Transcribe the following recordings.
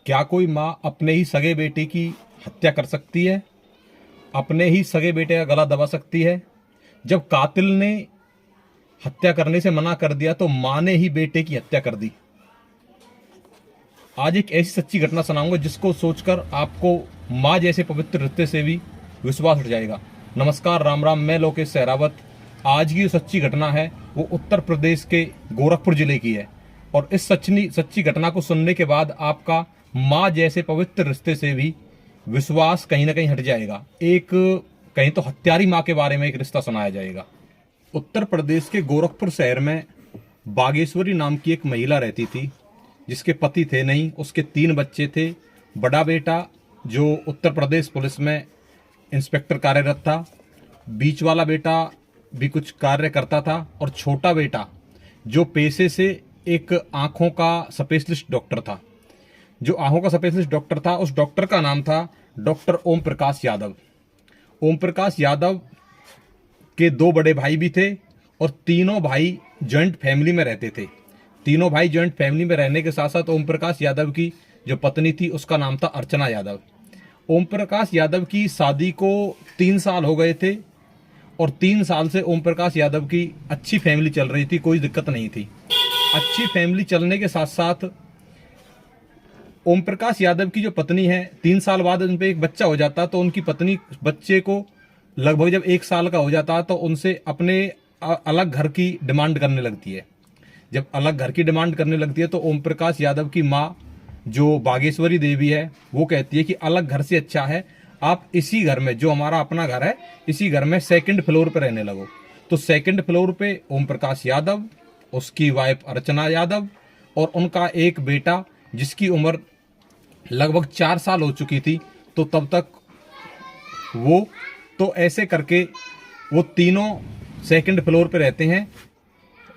क्या कोई माँ अपने ही सगे बेटे की हत्या कर सकती है? अपने ही सगे बेटे का गला दबा सकती है? जब कातिल ने हत्या करने से मना कर दिया तो माँ ने ही बेटे की हत्या कर दी। आज एक ऐसी सच्ची घटना सुनाऊंगा जिसको सोचकर आपको माँ जैसे पवित्र रिश्ते से भी विश्वास उठ जाएगा। नमस्कार, राम राम, मैं लोकेश सहरावत। आज की जो सच्ची घटना है वो उत्तर प्रदेश के गोरखपुर जिले की है और इस सच्ची घटना को सुनने के बाद आपका माँ जैसे पवित्र रिश्ते से भी विश्वास कहीं ना कहीं हट जाएगा। एक कहीं तो हत्यारी माँ के बारे में एक रिश्ता सुनाया जाएगा। उत्तर प्रदेश के गोरखपुर शहर में बागेश्वरी नाम की एक महिला रहती थी जिसके पति थे नहीं, उसके 3 बच्चे थे। बड़ा बेटा जो उत्तर प्रदेश पुलिस में इंस्पेक्टर कार्यरत था, बीच वाला बेटा भी कुछ कार्य करता था और छोटा बेटा जो पेशे से एक आंखों का स्पेशलिस्ट डॉक्टर था। जो आंखों का स्पेशलिस्ट डॉक्टर था उस डॉक्टर का नाम था डॉक्टर ओम प्रकाश यादव। ओम प्रकाश यादव के 2 बड़े भाई भी थे और तीनों भाई जॉइंट फैमिली में रहते थे। तीनों भाई जॉइंट फैमिली में रहने के साथ साथ ओम प्रकाश यादव की जो पत्नी थी उसका नाम था अर्चना यादव। ओम प्रकाश यादव की शादी को 3 साल हो गए थे और 3 साल से ओम प्रकाश यादव की अच्छी फैमिली चल रही थी, कोई दिक्कत नहीं थी। अच्छी फैमिली चलने के साथ साथ ओम प्रकाश यादव की जो पत्नी है, 3 साल बाद उन पर एक बच्चा हो जाता तो उनकी पत्नी बच्चे को लगभग जब 1 साल का हो जाता तो उनसे अपने अलग घर की डिमांड करने लगती है। जब अलग घर की डिमांड करने लगती है तो ओम प्रकाश यादव की माँ जो बागेश्वरी देवी है वो कहती है कि अलग घर से अच्छा है आप इसी घर में, जो हमारा अपना घर है, इसी घर में 2nd फ्लोर पे रहने लगो। तो 2nd फ्लोर पे ओम प्रकाश यादव, उसकी वाइफ अर्चना यादव और उनका एक बेटा जिसकी उम्र लगभग 4 साल हो चुकी थी। तो तब तक वो, तो ऐसे करके वो तीनों 2nd फ्लोर पे रहते हैं।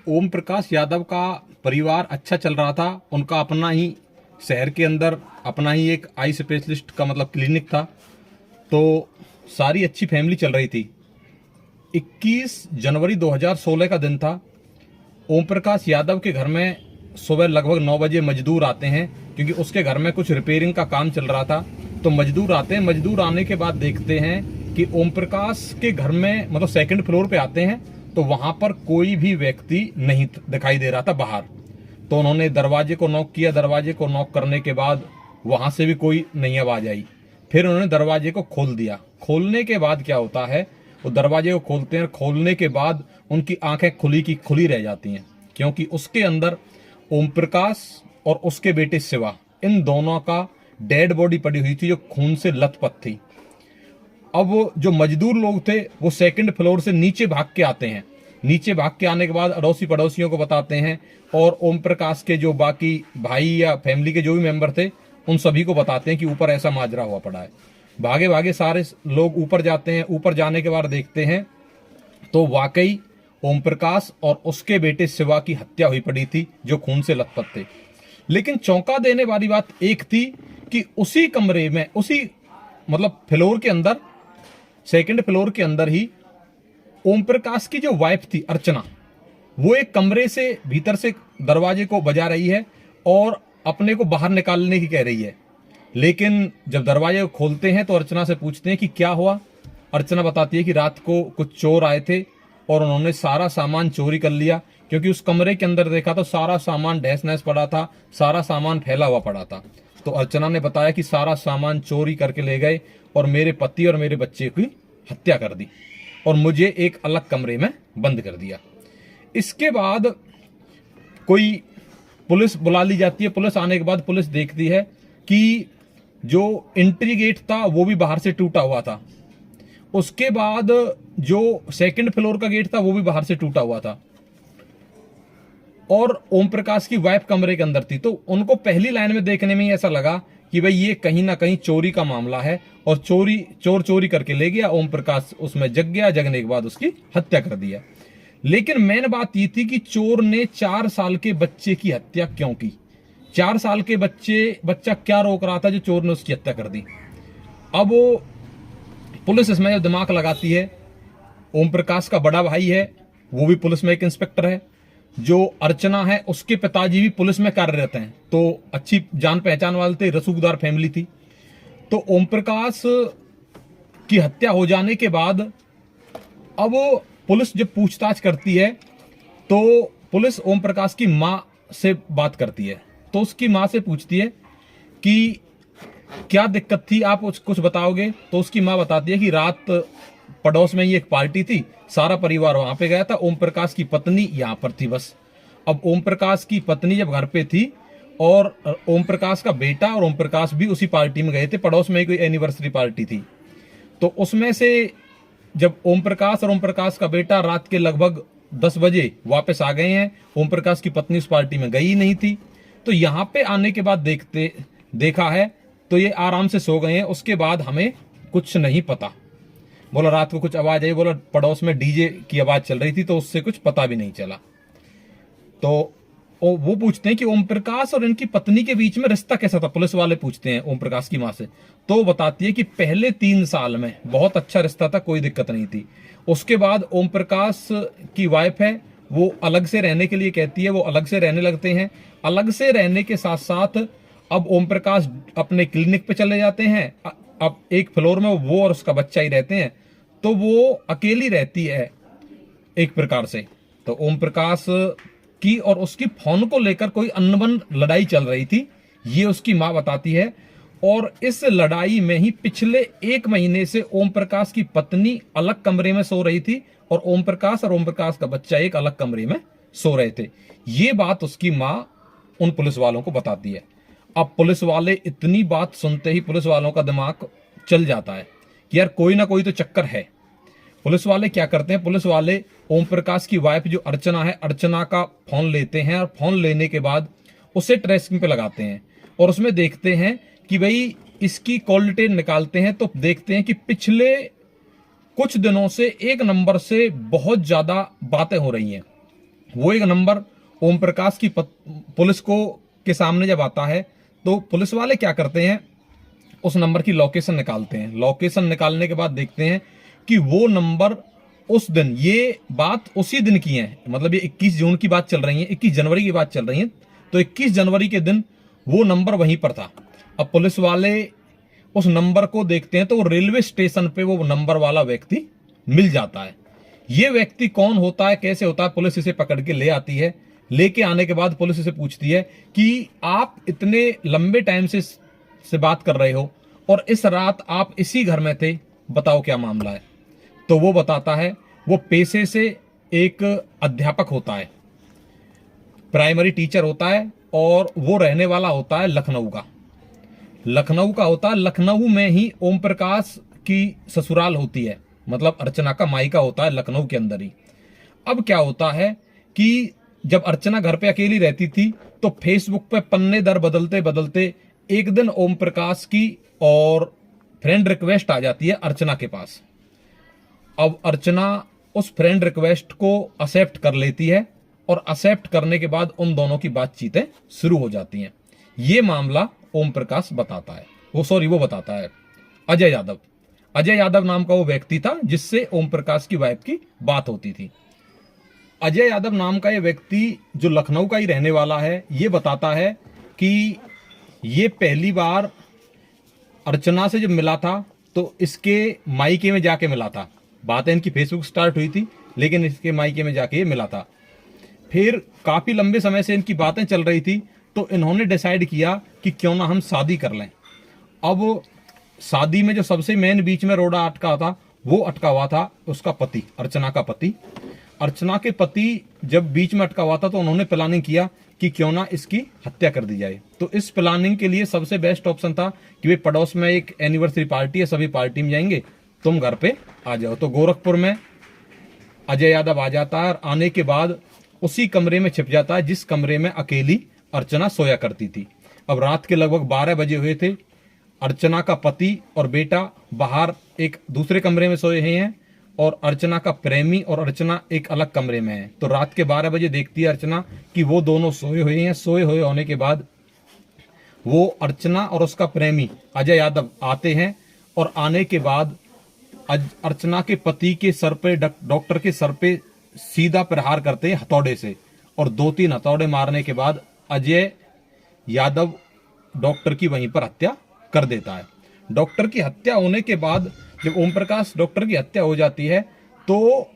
ओम प्रकाश यादव का परिवार अच्छा चल रहा था। उनका अपना ही शहर के अंदर अपना ही एक आई स्पेशलिस्ट का मतलब क्लिनिक था, तो सारी अच्छी फैमिली चल रही थी। 21 जनवरी 2016 का दिन था। ओम प्रकाश यादव के घर में सुबह लगभग 9 बजे मजदूर आते हैं क्योंकि उसके घर में कुछ रिपेयरिंग का काम चल रहा था। तो मजदूर आते हैं, मजदूर आने के बाद देखते हैं कि ओम प्रकाश के घर में मतलब 2nd फ्लोर पे आते हैं तो वहां पर कोई भी व्यक्ति नहीं दिखाई दे रहा था बाहर। तो उन्होंने दरवाजे को नॉक किया। दरवाजे को नॉक करने के बाद वहां से भी कोई नहीं आवाज आई। फिर उन्होंने दरवाजे को खोल दिया। खोलने के बाद क्या होता है, वो दरवाजे को खोलते हैं। खोलने के बाद उनकी आंखें खुली की खुली रह जाती हैं क्योंकि उसके अंदर ओम प्रकाश और उसके बेटे शिवा, इन दोनों का डेड बॉडी पड़ी हुई थी जो खून से लथपथ थी। अब वो जो मजदूर लोग थे वो 2nd फ्लोर से नीचे भाग के आते हैं। नीचे भाग के आने के बाद अड़ोसी पड़ोसियों को बताते हैं और ओम प्रकाश के जो बाकी भाई या फैमिली के जो भी मेंबर थे उन सभी को बताते हैं कि ऊपर ऐसा माजरा हुआ पड़ा है। भागे भागे सारे लोग ऊपर जाते हैं। ऊपर जाने के बाद देखते हैं तो वाकई ओम प्रकाश और उसके बेटे शिवा की हत्या हुई पड़ी थी जो खून से लथपथ थे। लेकिन चौंका देने वाली बात एक थी कि उसी कमरे में, उसी मतलब फ्लोर के अंदर, 2nd फ्लोर के अंदर ही ओम प्रकाश की जो वाइफ थी अर्चना, वो एक कमरे से भीतर से दरवाजे को बजा रही है और अपने को बाहर निकालने की कह रही है। लेकिन जब दरवाजे को खोलते हैं तो अर्चना से पूछते हैं कि क्या हुआ। अर्चना बताती है कि रात को कुछ चोर आए थे और उन्होंने सारा सामान चोरी कर लिया क्योंकि उस कमरे के अंदर देखा तो सारा सामान ढहस नहस पड़ा था, सारा सामान फैला हुआ पड़ा था। तो अर्चना ने बताया कि सारा सामान चोरी करके ले गए और मेरे पति और मेरे बच्चे की हत्या कर दी और मुझे एक अलग कमरे में बंद कर दिया। इसके बाद कोई पुलिस बुला ली जाती है। पुलिस आने के बाद पुलिस देखती है कि जो एंट्री गेट था वो भी बाहर से टूटा हुआ था। उसके बाद जो 2nd फ्लोर का गेट था वो भी बाहर से टूटा हुआ था और ओम प्रकाश की वाइफ कमरे के अंदर थी। तो उनको पहली लाइन में देखने में ही ऐसा लगा कि भाई ये कहीं ना कहीं चोरी का मामला है और चोर चोरी करके ले गया। ओम प्रकाश उसमें जग गया, जगने के बाद उसकी हत्या कर दिया। लेकिन मेन बात ये थी कि चोर ने 4 साल के बच्चे की हत्या क्यों की। 4 साल के बच्चा क्या रोक रहा था जो चोर ने उसकी हत्या कर दी। अब वो पुलिस इसमें जो दिमाग लगाती है, ओम प्रकाश का बड़ा भाई है वो भी पुलिस में एक इंस्पेक्टर है, जो अर्चना है उसके पिताजी भी पुलिस में कार्यरत हैं, तो अच्छी जान पहचान वाले थे, रसूखदार फैमिली थी। तो ओम प्रकाश की हत्या हो जाने के बाद अब पुलिस जब पूछताछ करती है तो पुलिस ओम प्रकाश की मां से बात करती है। तो उसकी मां से पूछती है कि क्या दिक्कत थी, आप कुछ बताओगे। तो उसकी मां बताती है कि रात पड़ोस में ही एक पार्टी थी, सारा परिवार वहां पे गया था, ओम प्रकाश की पत्नी यहां पर थी बस। अब ओम प्रकाश की पत्नी जब घर पे थी और ओम प्रकाश का बेटा और ओम प्रकाश भी उसी पार्टी में गए थे, पड़ोस में ही कोई एनिवर्सरी पार्टी थी। तो उसमें से जब ओम प्रकाश और ओम प्रकाश का बेटा रात के लगभग 10 बजे वापस आ गए हैं, ओम प्रकाश की पत्नी उस पार्टी में गई नहीं थी। तो यहां पे आने के बाद देखा है तो ये आराम से सो गए हैं। उसके बाद हमें कुछ नहीं पता। बोला रात को कुछ आवाज आई, बोला पड़ोस में डीजे की आवाज चल रही थी, तो उससे कुछ पता भी नहीं चला। तो वो पूछते हैं कि ओम प्रकाश और इनकी पत्नी के बीच में रिश्ता कैसा था, पुलिस वाले पूछते हैं ओम प्रकाश की मां से। तो वो बताती है कि पहले 3 साल में बहुत अच्छा रिश्ता था, कोई दिक्कत नहीं थी। उसके बाद ओम प्रकाश की वाइफ है, वो अलग से रहने के लिए कहती है, वो अलग से रहने लगते हैं। अलग से रहने के साथ साथ अब ओम प्रकाश अपने क्लिनिक पे चले जाते हैं। अब एक फ्लोर में वो और उसका बच्चा ही रहते हैं, तो वो अकेली रहती है एक प्रकार से। तो ओम प्रकाश की और उसकी फोन को लेकर कोई अनबन लड़ाई चल रही थी, ये उसकी मां बताती है। और इस लड़ाई में ही पिछले 1 महीने से ओम प्रकाश की पत्नी अलग कमरे में सो रही थी और ओम प्रकाश का बच्चा एक अलग कमरे में सो रहे थे। ये बात उसकी मां उन पुलिस वालों को बताती है। अब पुलिस वाले इतनी बात सुनते ही पुलिस वालों का दिमाग चल जाता है कि यार कोई ना कोई तो चक्कर है। पुलिस वाले क्या करते हैं, पुलिस वाले ओम प्रकाश की वाइफ जो अर्चना है, अर्चना का फोन लेते हैं और फोन लेने के बाद उसे ट्रेसिंग पे लगाते हैं और उसमें देखते हैं कि भाई इसकी कॉल डिटेल निकालते हैं। तो देखते हैं कि पिछले कुछ दिनों से एक नंबर से बहुत ज्यादा बातें हो रही हैं। वो एक नंबर ओम प्रकाश की पुलिस को के सामने जब आता है तो पुलिस वाले क्या करते हैं, उस नंबर की लोकेशन निकालते हैं। लोकेशन निकालने के बाद देखते हैं कि वो नंबर उस दिन, ये बात उसी दिन की है, मतलब ये 21 जून की बात चल रही है, 21 जनवरी की बात चल रही है। तो 21 जनवरी के दिन वो नंबर वहीं पर था। अब पुलिस वाले उस नंबर को देखते हैं तो रेलवे स्टेशन पे वो नंबर वाला व्यक्ति मिल जाता है। ये व्यक्ति कौन होता है, कैसे होता है, पुलिस इसे पकड़ के ले आती है। लेके आने के बाद पुलिस इसे पूछती है कि आप इतने लंबे टाइम से बात कर रहे हो और इस रात आप इसी घर में थे, बताओ क्या मामला है। तो वो बताता है वो पेशे से एक अध्यापक होता है, प्राइमरी टीचर होता है और वो रहने वाला होता है लखनऊ का होता है। लखनऊ में ही ओम प्रकाश की ससुराल होती है, मतलब अर्चना का मायका होता है लखनऊ के अंदर ही। अब क्या होता है कि जब अर्चना घर पे अकेली रहती थी तो फेसबुक पे पन्ने दर बदलते बदलते एक दिन ओम प्रकाश की और फ्रेंड रिक्वेस्ट आ जाती है अर्चना के पास। अब अर्चना उस फ्रेंड रिक्वेस्ट को एक्सेप्ट कर लेती है और एक्सेप्ट करने के बाद उन दोनों की बातचीतें शुरू हो जाती हैं। ये मामला ओम प्रकाश बताता है, वो बताता है अजय यादव नाम का वो व्यक्ति था जिससे ओम प्रकाश की वाइफ की बात होती थी। अजय यादव नाम का ये व्यक्ति जो लखनऊ का ही रहने वाला है, ये बताता है कि ये पहली बार अर्चना से जब मिला था तो इसके मायके में जाके मिला था। बातें इनकी फेसबुक स्टार्ट हुई थी लेकिन इसके मायके में जाके ये मिला था। फिर काफी लंबे समय से इनकी बातें चल रही थी तो इन्होंने डिसाइड किया कि क्यों ना हम शादी कर लें। अब शादी में जो सबसे मेन बीच में रोड़ा अटका था, वो अटका हुआ था उसका पति, अर्चना का पति। अर्चना के पति जब बीच में अटका हुआ था तो उन्होंने प्लानिंग किया कि क्यों ना इसकी हत्या कर दी जाए। तो इस प्लानिंग के लिए सबसे बेस्ट ऑप्शन था कि वे पड़ोस में एक एनिवर्सरी पार्टी है, सभी पार्टी में जाएंगे, तुम घर पे आ जाओ। तो गोरखपुर में अजय यादव आ जाता है और आने के बाद उसी कमरे में छिप जाता है जिस कमरे में अकेली अर्चना सोया करती थी। अब रात के लगभग 12 बजे हुए थे। अर्चना का पति और बेटा बाहर एक दूसरे कमरे में सोए हुए हैं और अर्चना का प्रेमी और अर्चना एक अलग कमरे में है। तो रात के 12 बजे देखती है अर्चना कि वो दोनों सोए हुए हैं। सोए हुए होने के बाद वो अर्चना और उसका प्रेमी अजय यादव आते हैं और आने के बाद अर्चना के पति के सर पे, डॉक्टर के सर पे सीधा प्रहार करते हैं हथौड़े से और 2-3 हथौड़े मारने के बाद अजय यादव डॉक्टर की वहीं पर हत्या कर देता है। डॉक्टर की हत्या होने के बाद जब ओम प्रकाश डॉक्टर की हत्या हो जाती है तो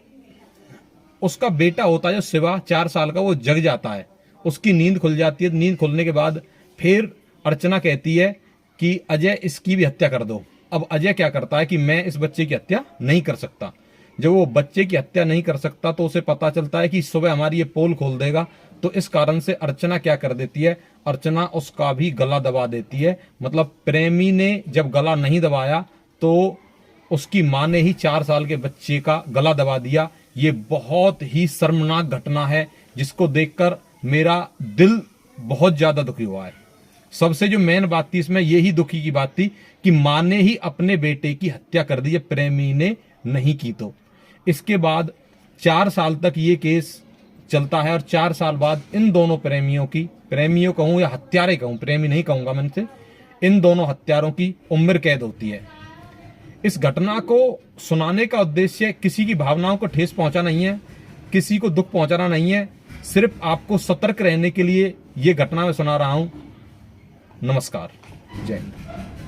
उसका बेटा होता है जो शिवा 4 साल का, वो जग जाता है, उसकी नींद खुल जाती है। नींद खुलने के बाद फिर अर्चना कहती है कि अजय इसकी भी हत्या कर दो। अब अजय क्या करता है कि मैं इस बच्चे की हत्या नहीं कर सकता। जब वो बच्चे की हत्या नहीं कर सकता तो उसे पता चलता है कि सुबह हमारी ये पोल खोल देगा, तो इस कारण से अर्चना क्या कर देती है, अर्चना उसका भी गला दबा देती है। मतलब प्रेमी ने जब गला नहीं दबाया तो उसकी मां ने ही 4 साल के बच्चे का गला दबा दिया। ये बहुत ही शर्मनाक घटना है जिसको देखकर मेरा दिल बहुत ज्यादा दुखी हुआ है। सबसे जो मेन बात थी इसमें, यही दुखी की बात थी कि मां ने ही अपने बेटे की हत्या कर दी है, प्रेमी ने नहीं की। तो इसके बाद 4 साल तक ये केस चलता है और 4 साल बाद इन दोनों प्रेमियों कहूं या हत्यारे कहूं, प्रेमी नहीं कहूंगा मैं इनसे, इन दोनों हत्यारों की उम्र कैद होती है। इस घटना को सुनाने का उद्देश्य किसी की भावनाओं को ठेस पहुंचाना नहीं है, किसी को दुख पहुंचाना नहीं है, सिर्फ आपको सतर्क रहने के लिए ये घटना मैं सुना रहा हूं। नमस्कार, जय हिंद।